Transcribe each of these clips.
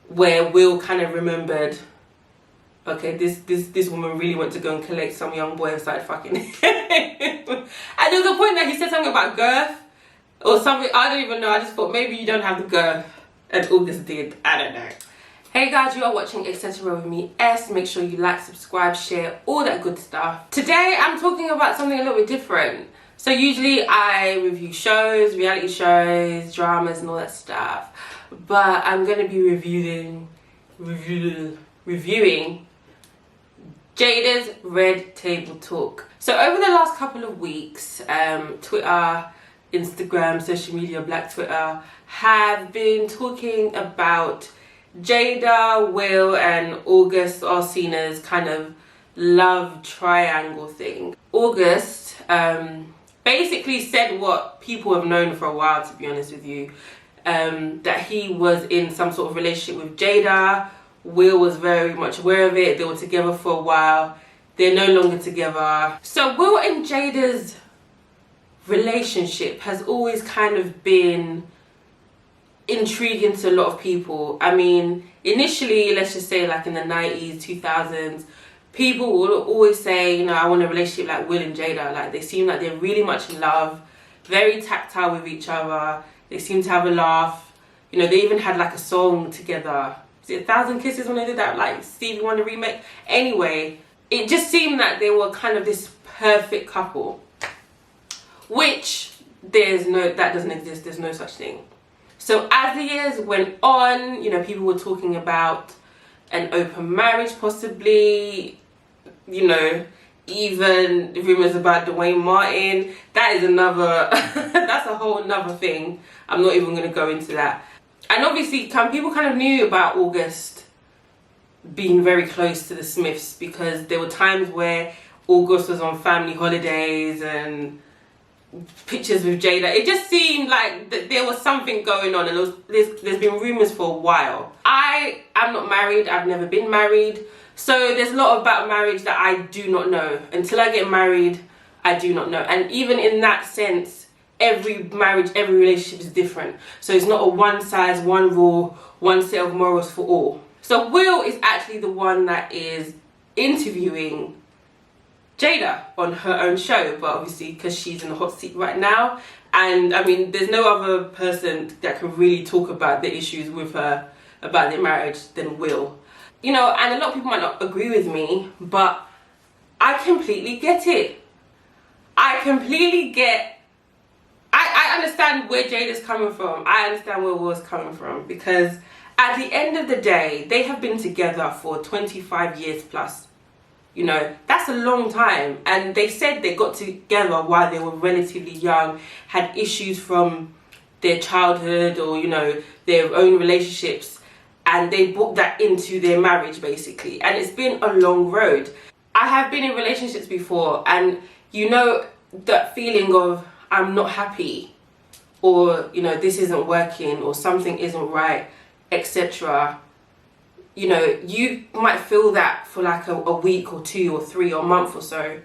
where Will kind of remembered, okay, this woman really went to go and collect some young boy and started fucking him. And there was a point that he said something about girth or something. I don't even know. I just thought maybe you don't have the girth, and August did. I don't know. Hey guys, you are watching Etcetera With Me Est. Make sure you like, subscribe, share, all that good stuff. Today I'm talking about something a little bit different. So usually I review shows, reality shows, dramas and all that stuff. But I'm going to be reviewing Jada's Red Table Talk. So over the last couple of weeks, Twitter, Instagram, social media, Black Twitter, have been talking about Jada, Will and August Alsina's kind of love triangle thing. August basically said what people have known for a while, to be honest with you, that he was in some sort of relationship with Jada. Will was very much aware of it. They were together for a while. They're no longer together. So Will and Jada's relationship has always kind of been intriguing to a lot of people. I mean, initially, let's just say like in the 90s, 2000s, people will always say, you know, I want a relationship like Will and Jada. Like, they seem like they're really much in love, very tactile with each other. They seem to have a laugh. You know, they even had like a song together. Is it 1,000 Kisses when they did that, like Stevie Wonder remake? Anyway, it just seemed that they were kind of this perfect couple, which that doesn't exist. There's no such thing. So as the years went on, you know, people were talking about an open marriage possibly, you know, even rumours about Dwayne Martin. That is another, that's a whole another thing. I'm not even going to go into that. And obviously, people kind of knew about August being very close to the Smiths, because there were times where August was on family holidays and pictures with Jada. It just seemed like there was something going on, and there's been rumours for a while. I am not married. I've never been married. So there's a lot about marriage that I do not know. Until I get married, I do not know. And even in that sense, every marriage, every relationship is different. So it's not a one size, one rule, one set of morals for all. So Will is actually the one that is interviewing Jada on her own show, but obviously because she's in the hot seat right now, and I mean, there's no other person that can really talk about the issues with her about their marriage than Will. You know, and a lot of people might not agree with me, but I completely get it. I completely get, I understand where Jada's coming from. I understand where Will's coming from, because at the end of the day, they have been together for 25 years plus. You know, that's a long time. And they said they got together while they were relatively young, had issues from their childhood or, you know, their own relationships. And they brought that into their marriage, basically. And it's been a long road. I have been in relationships before, and you know that feeling of I'm not happy, or, you know, this isn't working, or something isn't right, etc. You know, you might feel that for like a week or 2 or 3 or a month or so.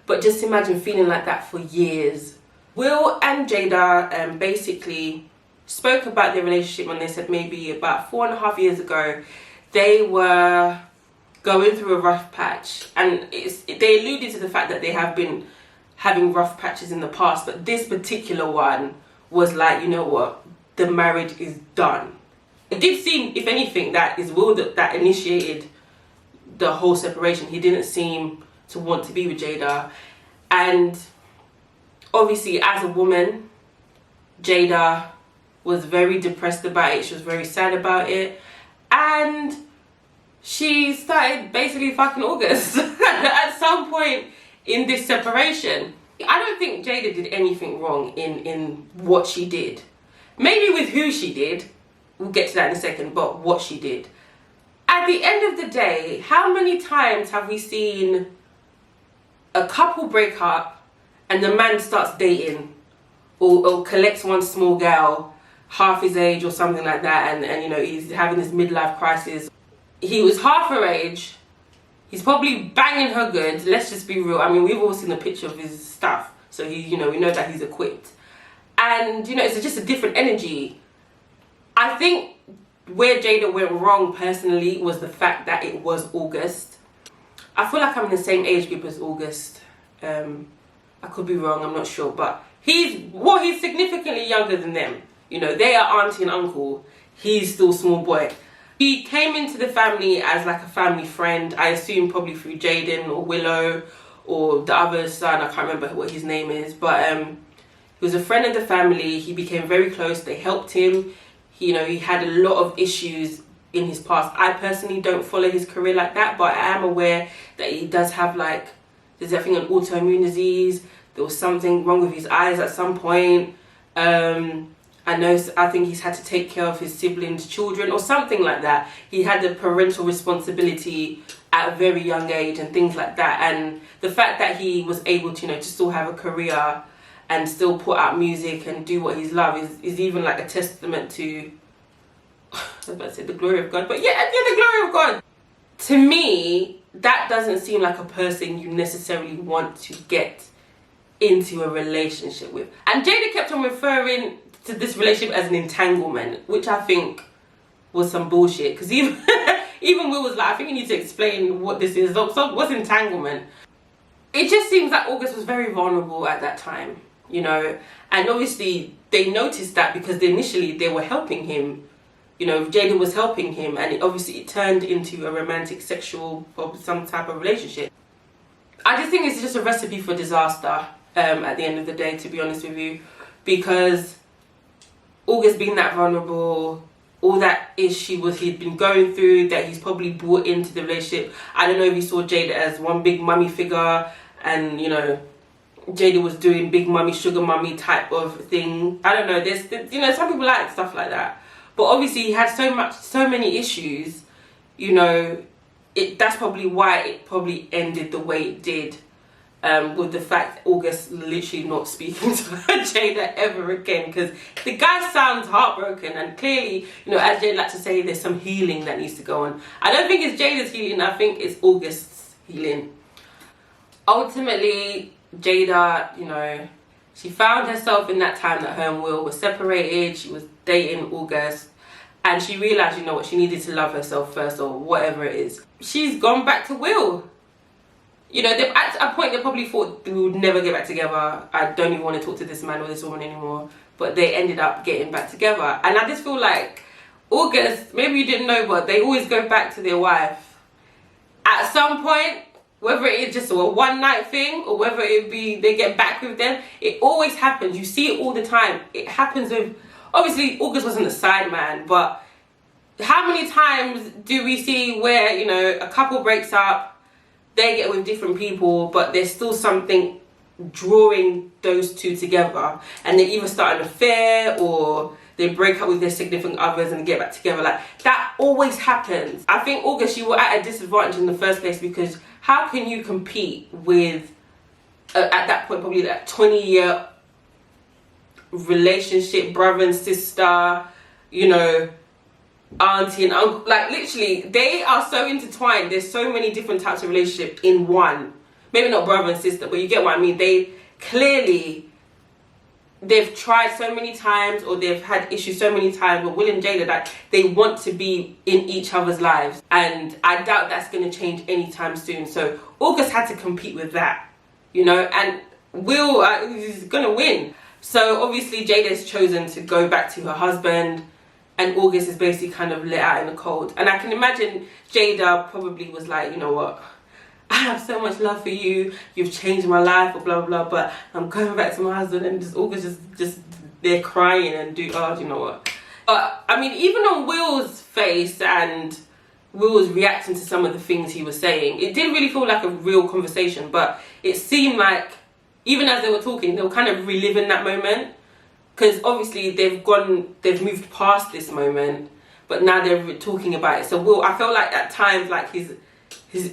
But just imagine feeling like that for years. Will and Jada basically spoke about their relationship when they said maybe about 4.5 years ago they were going through a rough patch. And they alluded to the fact that they have been having rough patches in the past. But this particular one was like, you know what, the marriage is done. It did seem, if anything, that is Will that initiated the whole separation. He didn't seem to want to be with Jada. And obviously, as a woman, Jada was very depressed about it. She was very sad about it. And she started basically fucking August at some point in this separation. I don't think Jada did anything wrong in what she did. Maybe with who she did. We'll get to that in a second, but what she did. At the end of the day, how many times have we seen a couple break up and the man starts dating or collects one small girl half his age or something like that, and you know, he's having this midlife crisis. He was half her age. He's probably banging her good. Let's just be real. I mean, we've all seen a picture of his stuff. So you know, we know that he's equipped. And, you know, it's just a different energy. I think where Jada went wrong personally was the fact that it was August. I feel like I'm in the same age group as August. I could be wrong, I'm not sure, but he's significantly younger than them. You know, they are auntie and uncle. He's still small boy. He came into the family as like a family friend, I assume probably through Jaden or Willow or the other son, I can't remember what his name is, but he was a friend of the family. He became very close, they helped him. You know, he had a lot of issues in his past. I personally don't follow his career like that, but I am aware that he does have like, there's I think an autoimmune disease. There was something wrong with his eyes at some point. I think he's had to take care of his siblings' children or something like that. He had the parental responsibility at a very young age and things like that. And the fact that he was able to, you know, to still have a career and still put out music and do what he's loved is even like a testament to, I was about to say the glory of God, but yeah, the glory of God. To me, that doesn't seem like a person you necessarily want to get into a relationship with. And Jada kept on referring to this relationship as an entanglement, which I think was some bullshit, because even even Will was like, I think you need to explain what this is. So what's entanglement? It just seems that August was very vulnerable at that time, you know, and obviously they noticed that because initially they were helping him. You know, Jada was helping him, and it turned into a romantic, sexual, or some type of relationship. I just think it's just a recipe for disaster at the end of the day, to be honest with you, because August being that vulnerable, all that he'd been going through, that he's probably brought into the relationship. I don't know if he saw Jada as one big mummy figure, and, you know, Jada was doing big mummy, sugar mummy type of thing. I don't know, there's you know, some people like stuff like that. But obviously he had so many issues, you know, that's probably why it probably ended the way it did, with the fact August literally not speaking to Jada ever again, because the guy sounds heartbroken, and clearly, you know, as Jada likes to say, there's some healing that needs to go on. I don't think it's Jada's healing, I think it's August's healing. Ultimately, Jada, you know, she found herself in that time that her and Will were separated. She was dating August, and she realised, you know what, she needed to love herself first, or whatever it is. She's gone back to Will. You know, at a point they probably thought they would never get back together. I don't even want to talk to this man or this woman anymore. But they ended up getting back together. And I just feel like August, maybe you didn't know, but they always go back to their wife. At some point, whether it is just a one night thing or whether it be they get back with them, it always happens. You see it all the time. It happens with, obviously August wasn't a side man, but how many times do we see where, you know, a couple breaks up, they get with different people, but there's still something drawing those two together, and they either start an affair or they break up with their significant others and get back together. Like, that always happens. I think August, you were at a disadvantage in the first place, because how can you compete with at that point probably that 20-year relationship, brother and sister, you know, auntie and uncle, like literally they are so intertwined. There's so many different types of relationship in one. Maybe not brother and sister, but you get what I mean. They clearly, they've tried so many times, or they've had issues so many times, but Will and Jada, that they want to be in each other's lives, and I doubt that's going to change anytime soon. So August had to compete with that, you know, and Will is going to win. So obviously Jada's chosen to go back to her husband, and August is basically kind of let out in the cold. And I can imagine Jada probably was like, you know what, I have so much love for you, you've changed my life, or blah blah, but I'm going back to my husband. And just August just they're crying and do you know what. But I mean, even on Will's face and Will was reacting to some of the things he was saying, it did really feel like a real conversation. But it seemed like even as they were talking, they were kind of reliving that moment. Because obviously they've moved past this moment, but now they're talking about it. So Will, I felt like at times, like his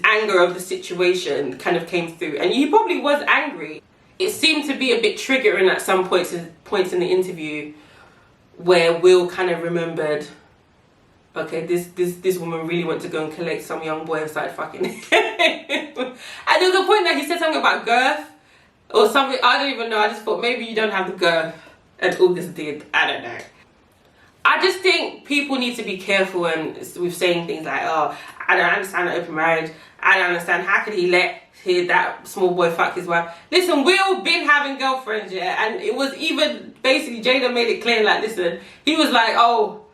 anger of the situation kind of came through, and he probably was angry. It seemed to be a bit triggering at some points in the interview, where Will kind of remembered, okay, this woman really went to go and collect some young boy and started fucking. And there was a point that he said something about girth or something. I don't even know. I just thought maybe you don't have the girth. And August did. I don't know. I just think people need to be careful with saying things like, oh, I don't understand an open marriage. I don't understand, how could he let that small boy fuck his wife? Listen, we all been having girlfriends, yeah, and it was even, basically, Jada made it clear, like, listen, he was like, oh,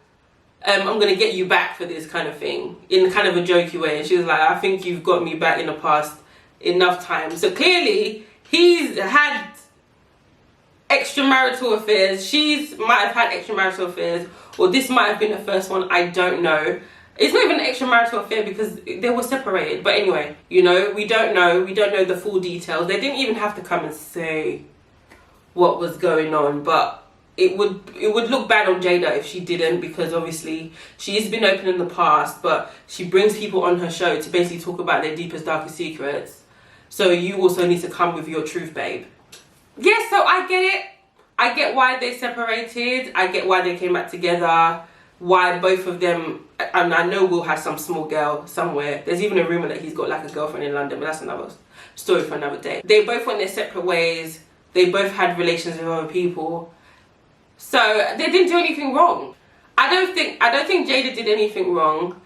I'm gonna get you back for this kind of thing, in kind of a jokey way, and she was like, I think you've got me back in the past enough times. So clearly, he's had extramarital affairs, she's might have had extramarital affairs, or this might have been the first one, I don't know. It's not even an extramarital affair because they were separated. But anyway, you know, we don't know the full details. They didn't even have to come and say what was going on, but it would look bad on Jada if she didn't, because obviously she's been open in the past, but she brings people on her show to basically talk about their deepest, darkest secrets. So you also need to come with your truth, babe. Yeah, so I get it. I get why they separated. I get why they came back together. Why both of them, and I know Will has some small girl somewhere. There's even a rumour that he's got like a girlfriend in London, but that's another story for another day. They both went their separate ways. They both had relations with other people. So they didn't do anything wrong. I don't think Jada did anything wrong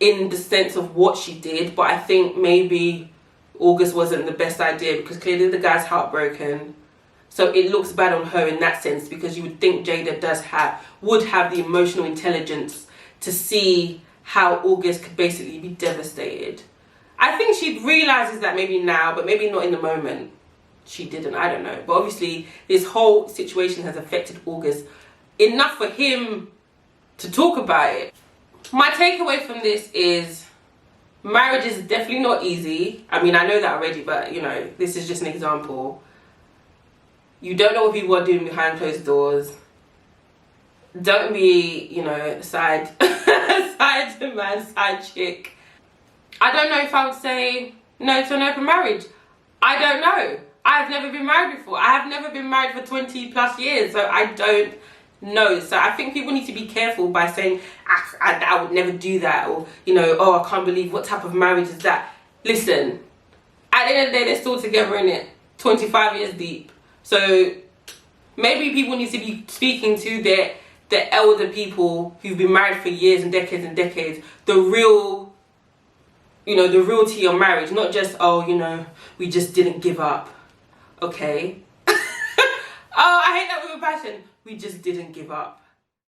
in the sense of what she did, but I think maybe August wasn't the best idea because clearly the guy's heartbroken. So it looks bad on her in that sense, because you would think Jada would have the emotional intelligence to see how August could basically be devastated. I think she realizes that maybe now, but maybe not in the moment. She didn't, I don't know. But obviously this whole situation has affected August enough for him to talk about it. My takeaway from this is marriage is definitely not easy. I mean, I know that already, but you know, this is just an example. You don't know what people are doing behind closed doors. Don't be, you know, side man, side chick. I don't know if I would say no to an open marriage. I don't know. I've never been married before. I have never been married for 20 plus years, so I don't know. So I think people need to be careful by saying, I would never do that, or, you know, oh, I can't believe, what type of marriage is that? Listen, at the end of the day, they're still together in it, 25 years deep. So maybe people need to be speaking to the elder people who've been married for years and decades, the real, you know, the reality of marriage, not just, oh, you know, we just didn't give up. Okay. Oh, I hate that with a passion. We just didn't give up.